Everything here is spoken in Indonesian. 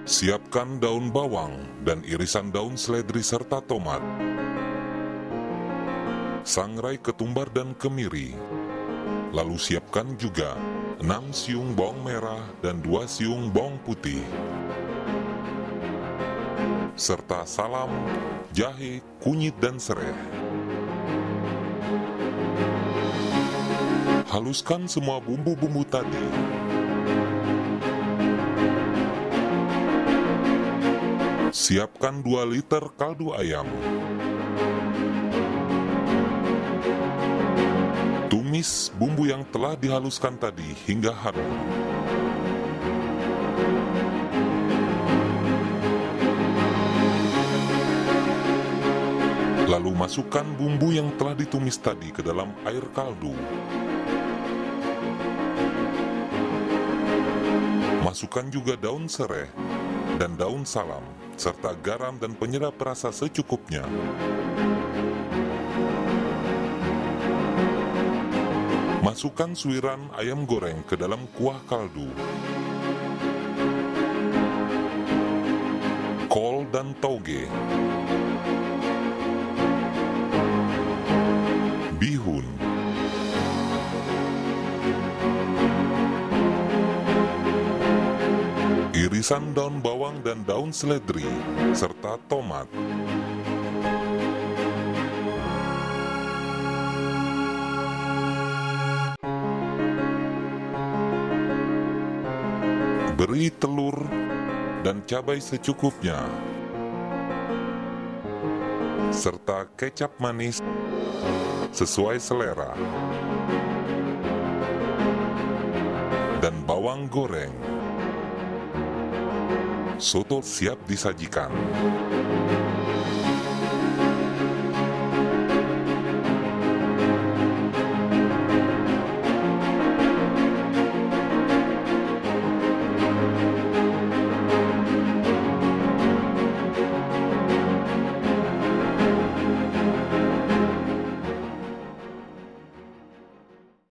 Siapkan daun bawang dan irisan daun seledri serta tomat. Sangrai ketumbar dan kemiri. Lalu siapkan juga 6 siung bawang merah dan 2 siung bawang putih. Serta salam, jahe, kunyit dan serai. Haluskan semua bumbu-bumbu tadi. Siapkan 2 liter kaldu ayam. Tumis bumbu yang telah dihaluskan tadi hingga harum. Lalu masukkan bumbu yang telah ditumis tadi ke dalam air kaldu. Masukkan juga daun serai dan daun salam, serta garam dan penyedap rasa secukupnya. Masukkan suiran ayam goreng ke dalam kuah kaldu. Kol dan tauge. Bihun. Irisan daun bawang dan daun seledri, serta tomat. Beri telur dan cabai secukupnya, serta kecap manis sesuai selera, dan bawang goreng. Soto siap disajikan.